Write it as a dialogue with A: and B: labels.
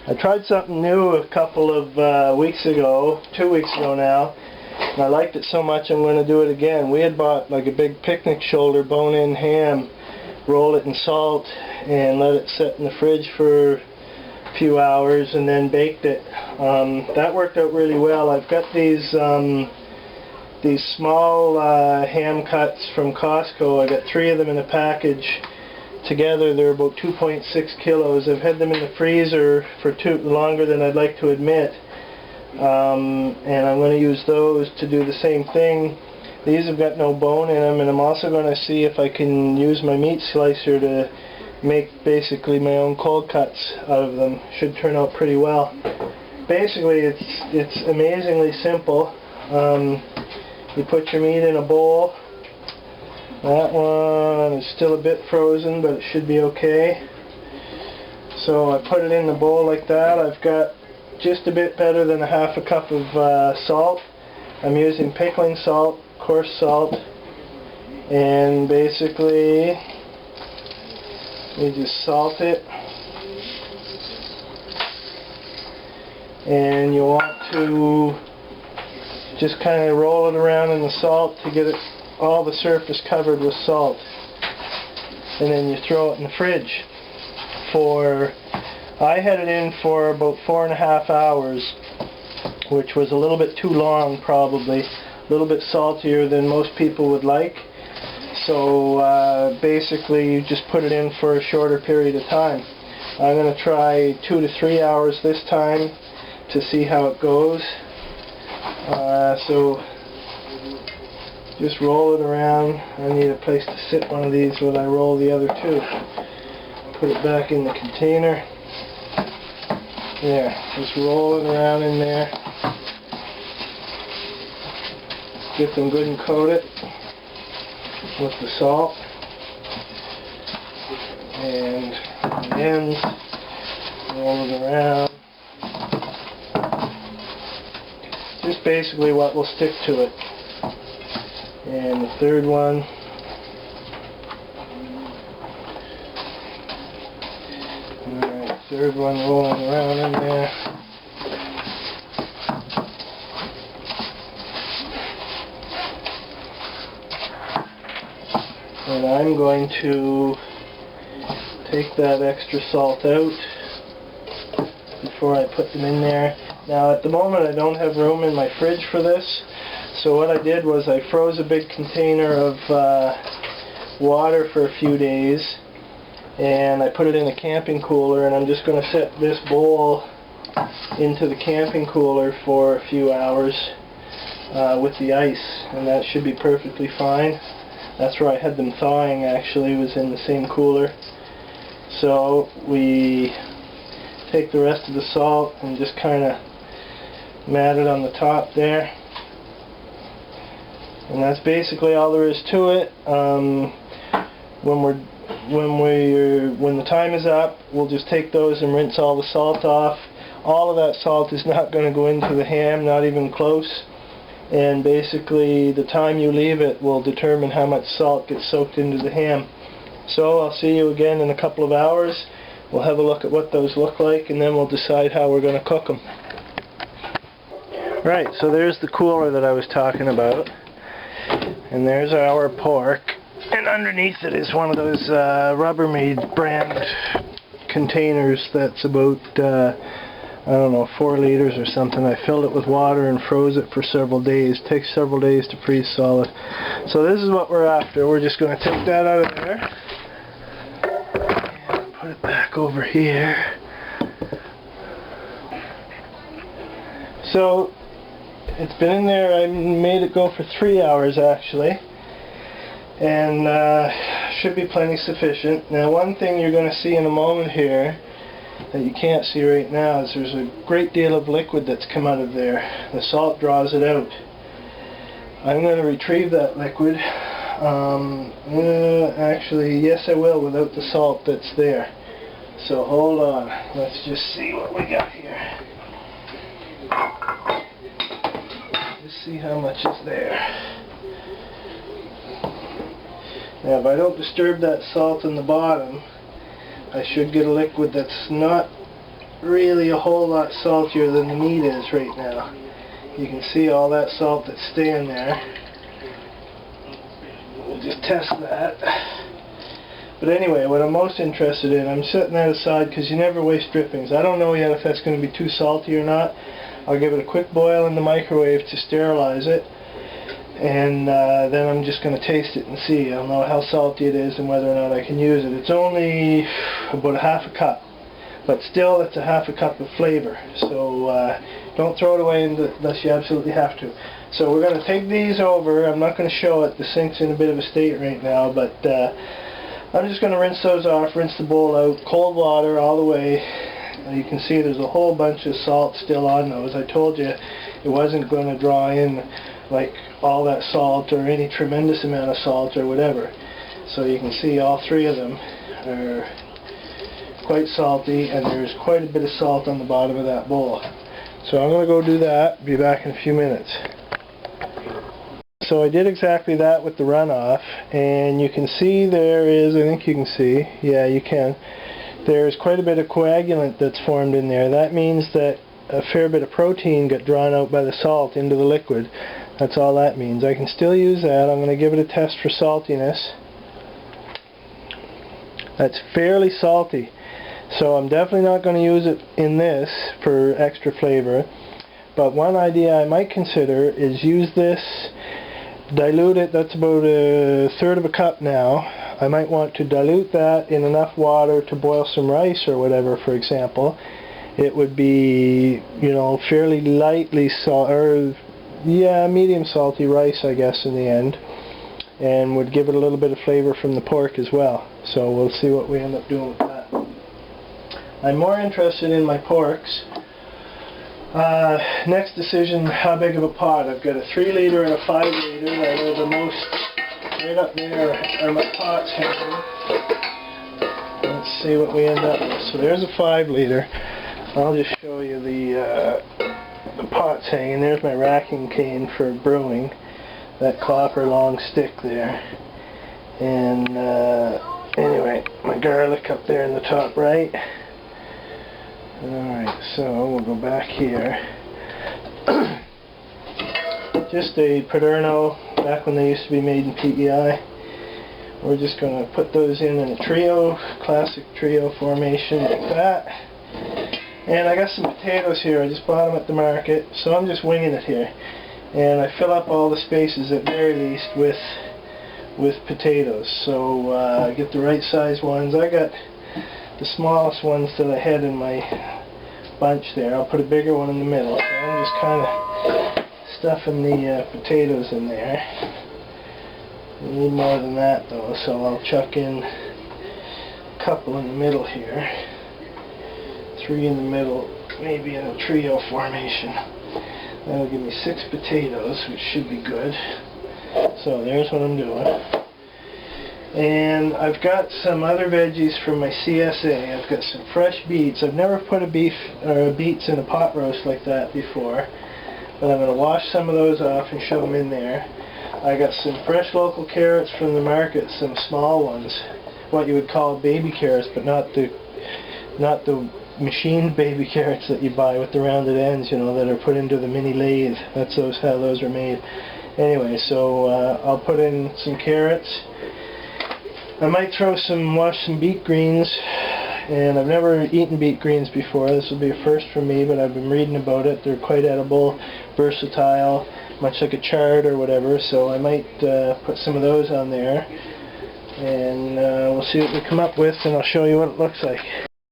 A: I tried something new a couple of weeks ago, 2 weeks ago now, and I liked it so much I'm going to do it again. We had bought like a big picnic shoulder bone-in ham, rolled it in salt, and let it sit in the fridge for a few hours, and then baked it. That worked out really well. I've got these small ham cuts from Costco. I got 3 of them in a package. Together they're about 2.6 kilos. I've had them in the freezer for longer than I'd like to admit, and I'm going to use those to do the same thing. These have got no bone in them, and I'm also going to see if I can use my meat slicer to make basically my own cold cuts out of them. Should turn out pretty well. Basically it's amazingly simple. You put your meat in a bowl. That one is still a bit frozen, but it should be okay. So I put it in the bowl like that. I've got just a bit better than a half a cup of salt. I'm using pickling salt, coarse salt, and basically you just salt it. And you want to just kind of roll it around in the salt to get it all the surface covered with salt, and then you throw it in the fridge I had it in for about 4.5 hours, which was a little bit too long, probably a little bit saltier than most people would like. So basically you just put it in for a shorter period of time. I'm going to try 2 to 3 hours this time to see how it goes. So just roll it around. I need a place to sit one of these when I roll the other 2. Put it back in the container. There, just roll it around in there. Get them good and coat it with the salt. And the ends, roll it around. Just basically what will stick to it. And the 3rd one, alright, 3rd one rolling around in there. And I'm going to take that extra salt out before I put them in there. Now at the moment I don't have room in my fridge for this. So what I did was I froze a big container of water for a few days, and I put it in a camping cooler, and I'm just going to set this bowl into the camping cooler for a few hours with the ice, and that should be perfectly fine. That's where I had them thawing, actually, was in the same cooler. So we take the rest of the salt and just kind of mat it on the top there. And that's basically all there is to it. When the time is up, we'll just take those and rinse all the salt off. All of that salt is not going to go into the ham, not even close. And basically the time you leave it will determine how much salt gets soaked into the ham. So I'll see you again in a couple of hours. We'll have a look at what those look like, and then we'll decide how we're going to cook them. Right, so there's the cooler that I was talking about. And there's our pork, and underneath it is one of those Rubbermaid brand containers that's about, I don't know, 4 liters or something. I filled it with water and froze it for several days. It takes several days to freeze solid. So this is what we're after. We're just going to take that out of there and put it back over here. So it's been in there. I made it go for 3 hours actually, and should be plenty sufficient. Now one thing you're going to see in a moment here that you can't see right now is there's a great deal of liquid that's come out of there. The salt draws it out. I'm going to retrieve that liquid. Actually, yes I will, without the salt that's there. So hold on, let's just see what we got here. See how much is there. Now if I don't disturb that salt in the bottom, I should get a liquid that's not really a whole lot saltier than the meat is right now. You can see all that salt that's staying there. We'll just test that. But anyway, what I'm most interested in, I'm setting that aside because you never waste drippings. I don't know yet if that's going to be too salty or not. I'll give it a quick boil in the microwave to sterilize it. And then I'm just going to taste it and see. I'll know how salty it is and whether or not I can use it. It's only about a half a cup. But still, it's a half a cup of flavor. So don't throw it away unless you absolutely have to. So we're going to take these over. I'm not going to show it. The sink's in a bit of a state right now. But I'm just going to rinse those off, rinse the bowl out, cold water all the way. You can see there's a whole bunch of salt still on those. I told you it wasn't going to draw in like all that salt or any tremendous amount of salt or whatever. So you can see all three of them are quite salty, and there's quite a bit of salt on the bottom of that bowl. So I'm going to go do that, be back in a few minutes. So I did exactly that with the runoff, and you can see there is, I think you can see, yeah you can, there's quite a bit of coagulant that's formed in there. That means that a fair bit of protein got drawn out by the salt into the liquid. That's all that means. I can still use that. I'm going to give it a test for saltiness. That's fairly salty. So I'm definitely not going to use it in this for extra flavor. But one idea I might consider is use this, dilute it. That's about a third of a cup now. I might want to dilute that in enough water to boil some rice or whatever, for example. It would be, you know, fairly lightly salt, or yeah, medium salty rice, I guess, in the end, and would give it a little bit of flavor from the pork as well. So we'll see what we end up doing with that. I'm more interested in my porks. Next decision, how big of a pot. I've got a 3 liter and a 5 liter. I know the most, right up there are my pots hanging. Let's see what we end up with. So there's a 5 liter. I'll just show you the pots hanging. There's my racking cane for brewing. That copper long stick there. And anyway, my garlic up there in the top right. Alright, so we'll go back here. Just a Paderno, back when they used to be made in PEI. We're just going to put those in a trio, classic trio formation like that. And I got some potatoes here. I just bought them at the market, so I'm just winging it here. And I fill up all the spaces at very least with potatoes. So I get the right size ones. I got the smallest ones that I had in my bunch there. I'll put a bigger one in the middle. So I'm just kind of stuffing the potatoes in there. I need more than that though, so I'll chuck in a couple in the middle here. 3 in the middle, maybe in a trio formation. That'll give me 6 potatoes, which should be good. So there's what I'm doing. And I've got some other veggies from my CSA. I've got some fresh beets. I've never put a beets in a pot roast like that before, but I'm going to wash some of those off and shove them in there. I got some fresh local carrots from the market, some small ones, what you would call baby carrots, but not the machined baby carrots that you buy with the rounded ends, you know, that are put into the mini lathe. That's how those are made. Anyway, so I'll put in some carrots. I might wash some beet greens, and I've never eaten beet greens before. This will be a first for me, but I've been reading about it. They're quite edible, versatile, much like a chard or whatever, so I might put some of those on there, and we'll see what we come up with, and I'll show you what it looks like.